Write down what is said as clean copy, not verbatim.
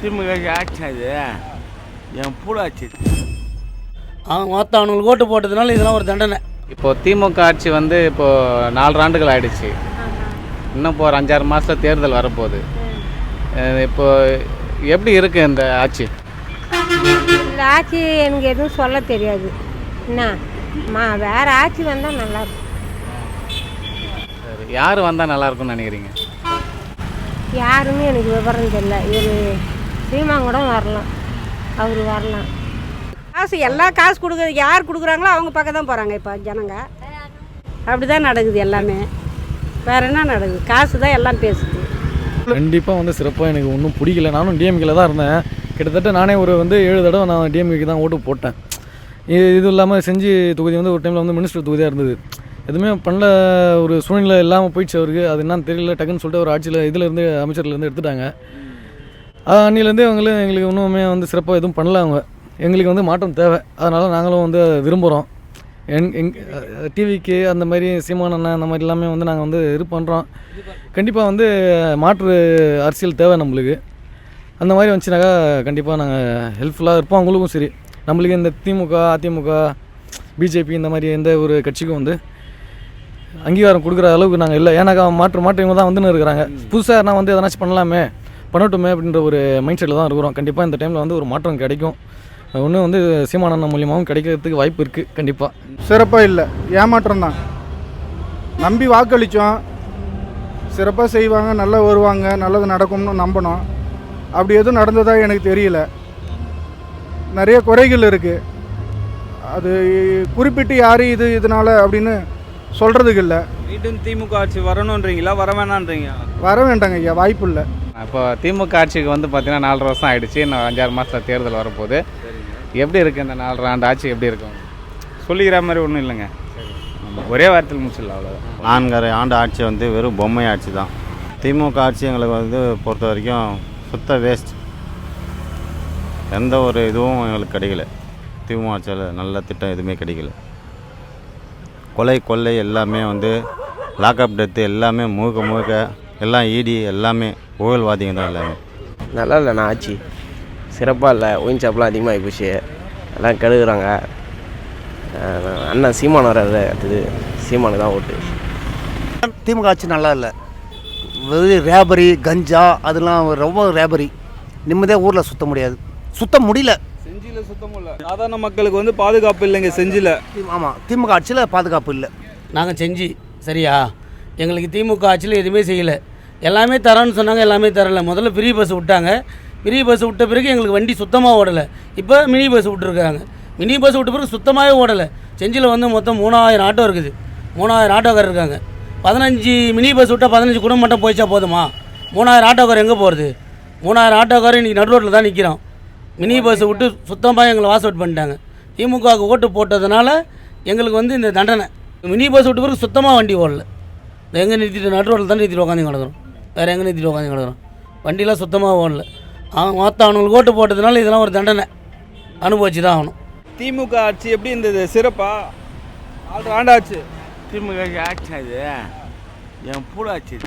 திமுக ஆட்சி அது என் பூடாச்சு. அவங்க மொத்தம் அவனுங்களுக்கு ஓட்டு போட்டதுனால இதெல்லாம் ஒரு தண்டனை. இப்போது திமுக ஆட்சி வந்து இப்போது 4 ஆண்டுகள் ஆகிடுச்சு. இன்னும் இப்போ ஒரு 5-6 மாதத்தில் தேர்தல் வரப்போகுது. இப்போது எப்படி இருக்குது இந்த ஆட்சி? இந்த ஆட்சி எனக்கு எதுவும் சொல்ல தெரியாது. என்ன வேறு ஆட்சி வந்தால் நல்லாயிருக்கும். சரி, யார் வந்தால் நல்லாயிருக்கும்னு நினைக்கிறீங்க? யாருன்னு எனக்கு விவரம் தெரியல. இவர் சீமாங்கூட வரலாம், அவர் வரலாம். காசு எல்லாம் காசு கொடுக்குறது யார் கொடுக்குறாங்களோ அவங்க பக்கம் தான் போகிறாங்க. இப்போ ஜனங்க அப்படி தான் நடக்குது எல்லாமே. வேறு என்ன நடக்குது? காசு தான் எல்லாம் பேசுது. கண்டிப்பாக வந்து சிறப்பாக எனக்கு ஒன்றும் பிடிக்கல. நானும் டிஎம்கேல தான் இருந்தேன். கிட்டத்தட்ட நானே ஒரு 7 தடவை நான் டிஎம்கேக்கு தான் ஓட்டு போட்டேன். இது இல்லாமல் செஞ்சி தொகுதி வந்து ஒரு டைமில் வந்து மினிஸ்டர் தொகுதியாக இருந்தது. எதுவுமே பண்ணல, ஒரு சூழ்நிலை இல்லாமல் போயிடுச்சு அவருக்கு. அது என்னன்னு தெரியல, டக்குன்னு சொல்லிட்டு ஒரு ஆட்சியில் இதிலேருந்து அமைச்சர்லேருந்து எடுத்துட்டாங்க. அன்னிலேருந்தே எங்களுக்கு ஒன்றுமே வந்து சிறப்பாக எதுவும் பண்ணல. அவங்க எங்களுக்கு வந்து மாற்றம் தேவை. அதனால் நாங்களும் வந்து விரும்புகிறோம். டிவிக்கு அந்த மாதிரி சீமான் அண்ணன் அந்த மாதிரி எல்லாமே வந்து நாங்கள் வந்து இது பண்ணுறோம். கண்டிப்பாக வந்து மாற்று அரசியல் தேவை நம்மளுக்கு. அந்த மாதிரி வந்துச்சுனாக்கா கண்டிப்பாக நாங்கள் ஹெல்ப்ஃபுல்லாக இருப்போம். அவங்களுக்கும் சரி, நம்மளுக்கு இந்த திமுக, அதிமுக, பிஜேபி இந்த மாதிரி எந்த ஒரு கட்சிக்கும் வந்து அங்கீகாரம் கொடுக்குற அளவுக்கு நாங்கள் இல்லை. ஏன்னாக்கா மாற்று இவங்க தான் வந்துன்னு இருக்கிறாங்க. புதுசாக நான் வந்து எதனாச்சும் பண்ணட்டுமே அப்படின்ற ஒரு மைண்ட் செட்டில் தான் இருக்கிறோம். கண்டிப்பாக இந்த டைமில் வந்து ஒரு மாற்றம் கிடைக்கும். ஒன்று வந்து சீமானண்ணன் மூலியமாகவும் கிடைக்கிறதுக்கு வாய்ப்பு இருக்குது. கண்டிப்பாக சிறப்பாக இல்லை, ஏமாற்றம் தான். நம்பி வாக்களித்தோம், சிறப்பாக செய்வாங்க, நல்லா வருவாங்க, நல்லது நடக்கும்னு நம்பினோம். அப்படி எதுவும் நடந்ததாக எனக்கு தெரியல. நிறைய குறைகள் இருக்குது. அது குறிப்பிட்டு யார் இதனால் அப்படின்னு சொல்கிறதுக்கு இல்லை. மீண்டும் திமுக ஆட்சி வரணுன்றீங்களா, வர வேணான்றீங்க? வர வேண்டாங்க ஐயா, வாய்ப்பு இல்லை. இப்போ திமுக ஆட்சிக்கு வந்து பார்த்தீங்கன்னா 4 வருஷம் ஆகிடுச்சு. இன்னும் 5-6 மாதத்தில் தேர்தல் வரப்போகுது. எப்படி இருக்குது இந்த 4 ஆண்டு ஆட்சி? எப்படி இருக்கும்? சொல்லிக்கிற மாதிரி ஒன்றும் இல்லைங்க. ஒரே வாரத்தில் முடிச்சிடலாம், அவ்வளோதான். 4 ஆண்டு ஆட்சி வந்து வெறும் பொம்மை ஆட்சி தான். திமுக ஆட்சி எங்களுக்கு வந்து பொறுத்த வரைக்கும் சுத்த வேஸ்ட். எந்த ஒரு இதுவும் எங்களுக்கு கிடைக்கல. திமுக ஆட்சியில் நல்ல திட்டம் எதுவுமே கிடைக்கல. கொள்ளை எல்லாமே வந்து லாக்அப் டெத்து எல்லாமே முழுக்க எல்லாம் இடி எல்லாமே ஊழல்வாதிங்க தான் எல்லாமே. நல்லா இல்லைண்ணா ஆட்சி, சிறப்பாக இல்லை. ஒயின் ஷாப்லாம் அதிகமாகி போச்சு, எல்லாம் கெடுக்குறாங்க. அண்ணன் சீமான் வர்றது அடுத்தது சீமானு தான் ஓட்டு. திமுக ஆட்சி நல்லா இல்லை. ரேபரி, கஞ்சா அதெல்லாம் ரொம்ப ரேபரி. நிம்மதியாக ஊரில் சுற்ற முடியல. செஞ்சியில் சுத்தமும் இல்லை. சாதாரண மக்களுக்கு வந்து பாதுகாப்பு இல்லைங்க செஞ்சியில். ஆமாம், திமுக ஆட்சியில் பாதுகாப்பு இல்லை. நாங்கள் செஞ்சு சரியா, எங்களுக்கு திமுக ஆட்சியில் எதுவுமே செய்யலை. எல்லாமே தரோன்னு சொன்னாங்க, எல்லாமே தரலை. முதல்ல ஃப்ரீ பஸ் விட்டாங்க. ஃப்ரீ பஸ் விட்ட பிறகு எங்களுக்கு வண்டி சுத்தமாக ஓடலை. இப்போ மினி பஸ் விட்டுருக்காங்க. மினி பஸ் விட்ட பிறகு சுத்தமாகவே ஓடலை. செஞ்சியில் வந்து மொத்தம் 3000 ஆட்டோ இருக்குது. 3000 ஆட்டோக்கார் இருக்காங்க. 15 மினி பஸ் விட்டால் 15 குடும்பம் மட்டும் போயிச்சா போதுமா? 3000 ஆட்டோக்கார் எங்கே போகிறது? 3000 ஆட்டோக்கார் இன்றைக்கி நடு ரோட்டில் தான் நிற்கிறோம். மினி பஸ்ஸை விட்டு சுத்தமாக எங்களை வாஸ் அவுட் பண்ணிட்டாங்க. திமுகவுக்கு ஓட்டு போட்டதுனால எங்களுக்கு வந்து இந்த தண்டனை. மினி பஸ் விட்ட பிறகு சுத்தமாக வண்டி ஓடலை. எங்கே நிறுத்திட்டு நடு ரோட்டில் தான் நிறுத்திட்டு உட்காந்து கிடக்குறோம். வேறு எங்கே நிறுத்திட்டு உட்காந்து கிடக்குறோம். வண்டிலாம் சுத்தமாக ஓடலை. மொத்தம் அவனுங்களுக்கு ஓட்டு போட்டதுனால இதெல்லாம் ஒரு தண்டனை அனுபவிச்சு தான் ஆகணும். திமுக ஆட்சி எப்படி இருந்தது? சிறப்பா? 4 ஆண்டு ஆச்சு திமுக ஆட்சி அது என் பூடாச்சு.